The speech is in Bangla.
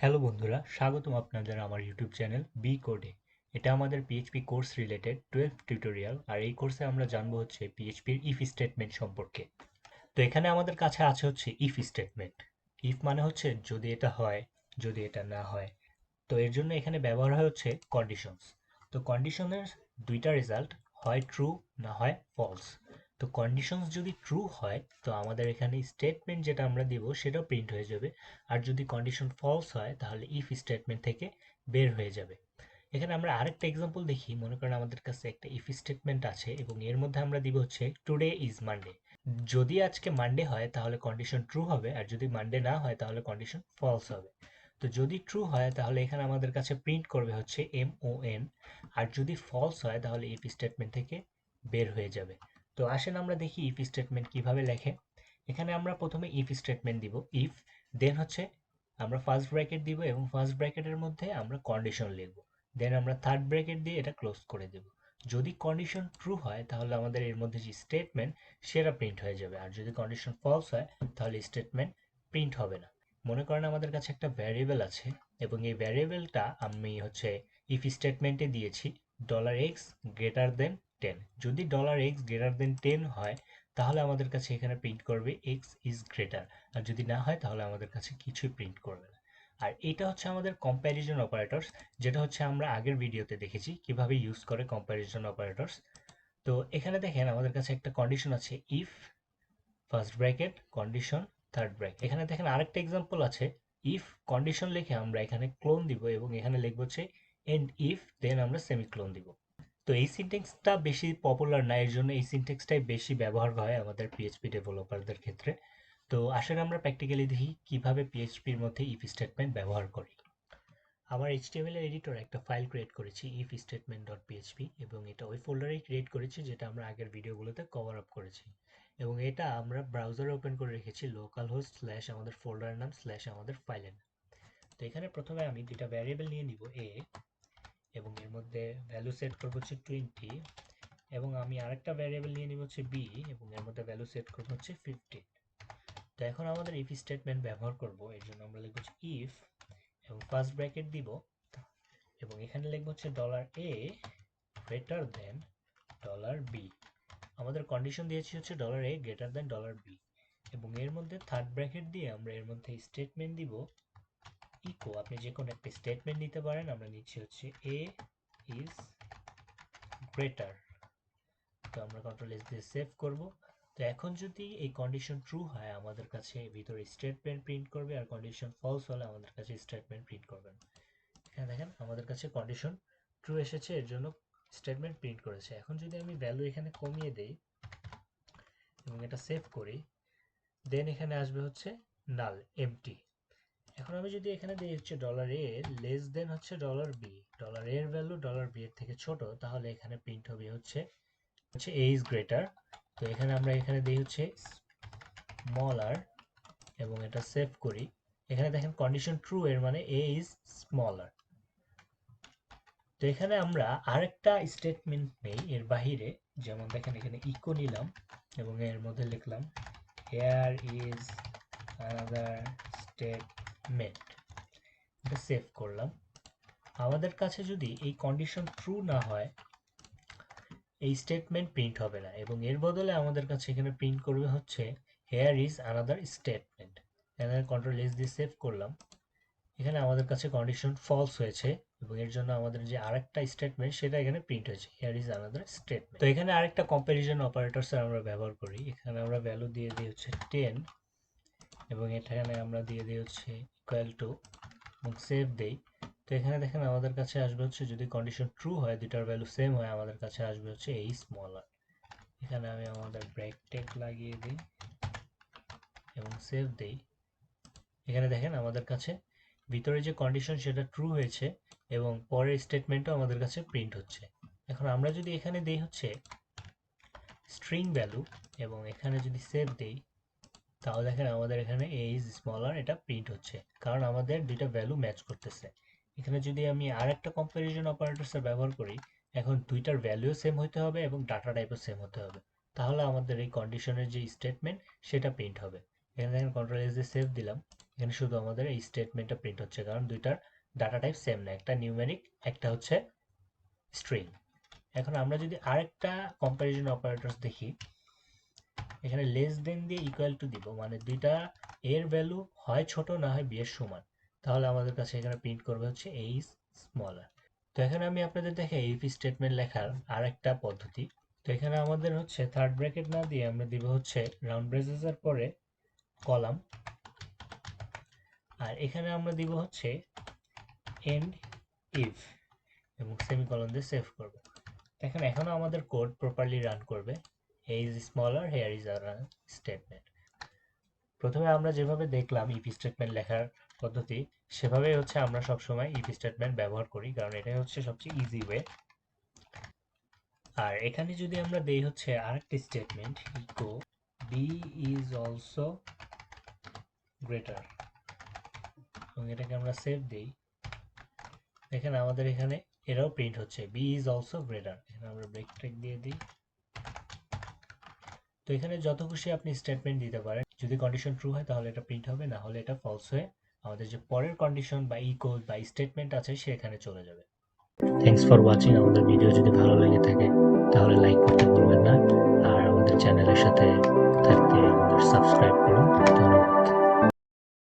হ্যালো বন্ধুরা, স্বাগতম আপনাদের আমার ইউটিউব চ্যানেল বি কোডে। এটা আমাদের পিএইচপি কোর্স রিলেটেড 12 টিউটোরিয়াল, আর এই কোর্সে আমরা জানবো হচ্ছে পিএইচপির ইফ স্টেটমেন্ট সম্পর্কে। তো এখানে আমাদের কাছে আছে হচ্ছে ইফ স্টেটমেন্ট। ইফ মানে হচ্ছে যদি এটা হয়, যদি এটা না হয়। তো এর জন্য এখানে ব্যবহার হয় হচ্ছে কন্ডিশনস। তো কন্ডিশনের দুইটা রেজাল্ট, হয় ট্রু না হয় ফলস। তো কন্ডিশনস যদি ট্রু হয় তো আমাদের এখানে স্টেটমেন্ট যেটা আমরা দিব সেটাও প্রিন্ট হয়ে যাবে। আর যদি কন্ডিশন ফলস হয় তাহলে ইফ স্টেটমেন্ট থেকে বের হয়ে যাবে। এখানে আমরা আরেকটা এক্সাম্পল দেখি। মনে করেন আমাদের কাছে একটা ইফ স্টেটমেন্ট আছে এবং এর মধ্যে আমরা দিব হচ্ছে টুডে ইজ মানডে। যদি আজকে মানডে হয় তাহলে কন্ডিশন ট্রু হবে, আর যদি মানডে না হয় তাহলে কন্ডিশন ফলস হবে। তো যদি ট্রু হয় তাহলে এখানে আমাদের কাছে প্রিন্ট করবে হচ্ছে MON, আর যদি ফলস হয় তাহলে ইফ স্টেটমেন্ট থেকে বের হয়ে যাবে। তো আসেন আমরা দেখি ইফ স্টেটমেন্ট কিভাবে লেখে। এখানে আমরা প্রথমে ইফ স্টেটমেন্ট দিব ইফ, দেন হচ্ছে আমরা ফার্স্ট ব্র্যাকেট দিব এবং ফার্স্ট ব্র্যাকেটের মধ্যে আমরা কন্ডিশন লিখব, দেন আমরা থার্ড ব্র্যাকেট দিয়ে এটা ক্লোজ করে দেব। যদি কন্ডিশন ট্রু হয় তাহলে আমাদের এর মধ্যে যে স্টেটমেন্ট সেটা প্রিন্ট হয়ে যাবে, আর যদি কন্ডিশন ফলস হয় তাহলে স্টেটমেন্ট প্রিন্ট হবে না। মনে করেন আমাদের কাছে একটা ভ্যারিয়েবল আছে এবং এই ভ্যারিয়েবলটা আমি হচ্ছে ইফ স্টেটমেন্টে দিয়েছি $x গ্রেটার দেন 10। যদি $x গ্রেটার দেন 10 হয় তাহলে আমাদের কাছে এখানে প্রিন্ট করবে x ইজ গ্রেটার, আর যদি না হয় তাহলে আমাদের কাছে কিছুই প্রিন্ট করবে না। আর এটা হচ্ছে আমাদের কম্প্যারিজন অপারেটরস, যেটা হচ্ছে আমরা আগের ভিডিওতে দেখেছি কিভাবে ইউজ করে কম্প্যারিজন অপারেটরস। তো এখানে দেখেন আমাদের কাছে একটা কন্ডিশন আছে if first bracket condition third bracket. এখানে দেখেন আরেকটা এক্সাম্পল আছে ইফ কন্ডিশন লিখে আমরা এখানে ক্লোন দিব এবং এখানে লিখবো হচ্ছে এন্ড ইফ, দেন আমরা সেমিক্লোন দিব। তো এই সিনট্যাক্সটা বেশি পপুলার না, এর জন্য এই সিনট্যাক্সটাই বেশি ব্যবহার হয় আমাদের পিএইচপি ডেভেলপারদের ক্ষেত্রে। তো আসলে আমরা প্র্যাকটিক্যালি দেখি কিভাবে পিএইচপির মধ্যে ইফ স্টেটমেন্ট ব্যবহার করি। আমার এইচটিএমএল এর এডিটরে একটা ফাইল ক্রিয়েট করেছি if statement.php, এবং এটা ওই ফোল্ডারেই ক্রিয়েট করেছি যেটা আমরা আগের ভিডিওগুলোতে কভার আপ করেছি। এবং এটা আমরা ব্রাউজারে ওপেন করে রেখেছি লোকাল হোস্ট স্ল্যাশ আমাদের ফোল্ডারের নাম স্ল্যাশ আমাদের ফাইলের নাম। তো এখানে প্রথমে আমি দুইটা ভ্যারিয়েবল নিয়ে নিব a, এবং এর মধ্যে ভ্যালু সেট করব হচ্ছে 20, এবং আমি আরেকটা ভ্যারিয়েবল নিয়ে নিব হচ্ছে b, এবং এর মধ্যে ভ্যালু সেট করব হচ্ছে 15। তো এখন আমাদের if স্টেটমেন্ট ব্যবহার করব, এর জন্য আমরা লিখব হচ্ছে if, এবং ফার্স্ট ব্র্যাকেট দিব, এবং এখানে লিখব হচ্ছে $a গ্রেটার দেন $b। আমাদের কন্ডিশন দিয়েছি হচ্ছে $a গ্রেটার দেন $b, এবং এর মধ্যে থার্ড ব্র্যাকেট দিয়ে আমরা এর মধ্যে স্টেটমেন্ট দিব ইকো। আপনি যে কোনো একটা স্টেটমেন্ট নিতে পারেন, আমরা নিচ্ছি হচ্ছে a ইজ গ্রেটার। তো আমরা কন্ট্রোল এস দিয়ে সেভ করব। তো এখন যদি এই কন্ডিশন ট্রু হয় আমাদের কাছে ভিতরে স্টেটমেন্ট প্রিন্ট করবে, আর কন্ডিশন ফলস হলে আমাদের কাছে স্টেটমেন্ট প্রিন্ট করবে না। এখানে দেখেন আমাদের কাছে কন্ডিশন ট্রু এসেছে, এর জন্য স্টেটমেন্ট প্রিন্ট করেছে। এখন যদি আমি ভ্যালু এখানে কমিয়ে দেই এবং এটা সেভ করি, দেন এখানে আসবে হচ্ছে নাল এমটি। এখন আমি যদি এখানে দিই হচ্ছে $a লেস দেন হচ্ছে $b, $a এর ভ্যালু $b এর থেকে ছোট, তাহলে এখানে প্রিন্ট হবে হচ্ছে a ইজ গ্রেটার। তো এখানে আমরা এখানে দিই হচ্ছে স্মলার এবং এটা সেভ করি। এখানে দেখেন কন্ডিশন ট্রু, এর মানে a ইজ স্মলার। তো এখানে আমরা আরেকটা স্টেটমেন্ট নেই এর বাহিরে, যেমন দেখেন এখানে ইকো নিলাম এবং এর মধ্যে লিখলাম here is another statement, এটা সেভ করলাম। আমাদের কাছে যদি এই কন্ডিশন ট্রু না হয় এই স্টেটমেন্ট প্রিন্ট হবে না, এবং এর বদলে আমাদের কাছে এখানে প্রিন্ট করবে হচ্ছে here is another statement। এখানে কন্ট্রোল এস দিয়ে সেভ করলাম। এখানে আমাদের কাছে কন্ডিশন ফলস হয়েছে, এবং এর জন্য আমাদের যে আরেকটা স্টেটমেন্ট সেটা এখানে প্রিন্ট হয়েছে here is another statement। তো এখানে আরেকটা কম্প্যারিজন অপারেটরস আমরা ব্যবহার করি। এখানে আমরা ভ্যালু দিয়ে দিই হচ্ছে 10, এবং এখানে আমরা দিয়ে দিই হচ্ছে ইকুয়াল টু, এবং সেভ দেই। তো এখানে দেখেন আমাদের কাছে আসবে হচ্ছে যদি কন্ডিশন ট্রু হয়, দুটার ভ্যালু সেম হয়, আমাদের কাছে আসবে হচ্ছে এই স্মলার। এখানে আমি আমাদের ব্রেক টেক লাগিয়ে দিই এবং সেভ দেই। এখানে দেখেন আমাদের কাছে ভিতরে যে কন্ডিশন সেটা ট্রু হয়েছে, এবং পরের স্টেটমেন্টও আমাদের কাছে প্রিন্ট হচ্ছে। এখন আমরা যদি এখানে দেই হচ্ছে স্ট্রিং ভ্যালু এবং এখানে যদি সেভ দেই, তাহলে দেখেন আমাদের এখানে a is smaller এটা প্রিন্ট হচ্ছে, কারণ আমাদের দুইটা ভ্যালু ম্যাচ করতেছে। এখানে যদি আমি আরেকটা কম্প্যারিজন অপারেটরস ব্যবহার করি, এখন দুইটার ভ্যালুও সেম হতে হবে এবং ডাটা টাইপও সেম হতে হবে, তাহলে আমাদের এই কন্ডিশনের যে স্টেটমেন্ট সেটা প্রিন্ট হবে। এখানে দেখেন কন্ট্রোল এস দিয়ে সেভ দিলাম, এখানে শুধু আমাদের এই স্টেটমেন্টটা প্রিন্ট হচ্ছে, কারণ দুইটার ডাটা টাইপ সেম না, একটা নিউমেরিক, একটা হচ্ছে স্ট্রিং। এখন আমরা যদি আরেকটা কম্প্যারিজন অপারেটরস দেখি, এখানে লেস দেন দিয়ে ইকুয়াল টু দিব, মানে দুইটা এর ভ্যালু হয় ছোট না হয় বি এর সমান, তাহলে আমাদের কাছে এখানে প্রিন্ট করবে হচ্ছে এ ইজ স্মলার। তো এখানে আমি আপনাদের দেখাই ইফ স্টেটমেন্ট লেখার আরেকটা পদ্ধতি। তো এখানে আমাদের হচ্ছে থার্ড ব্র্যাকেট না দিয়ে আমরা দিব হচ্ছে রাউন্ড ব্রেসেসের পরে কলাম, আর এখানে আমরা দিব হচ্ছে এন্ড ইফ এবং সেমিকলন দিয়ে সেভ করব। দেখেন এখনো আমাদের কোড প্রপারলি রান করবে। A is smaller, here is our statement. প্রথমে আমরা যেভাবে দেখলাম ইফ স্টেটমেন্ট লেখার পদ্ধতি, সেভাবেই হচ্ছে আমরা সবসময় ইফ স্টেটমেন্ট ব্যবহার করি, কারণ এটাই হচ্ছে সবচেয়ে ইজি ওয়ে। আর এখানে যদি আমরা দেই হচ্ছে আরেকটি statement, echo B is also greater, এবং এটাকে আমরা সেভ দেই, দেখেন আমাদের এখানে এটাও প্রিন্ট হচ্ছে বি ইজ অলসো গ্রেটার। এখানে আমরা ব্রেক ট্রেক দিয়ে দিই। তো এখানে যত খুশি আপনি স্টেটমেন্ট দিতে পারেন, যদি কন্ডিশন ট্রু হয় তাহলে এটা প্রিন্ট হবে, না হলে এটা ফলস হয়ে আমাদের যে পরের কন্ডিশন বা ইকো বা স্টেটমেন্ট আছে সেখানে চলে যাবে। Thanks for watching. আমাদের ভিডিও যদি ভালো লেগে থাকে তাহলে লাইক করতে ভুলবেন না, আর আমাদের চ্যানেলের সাথে থাকতে আমাদের সাবস্ক্রাইব করুন।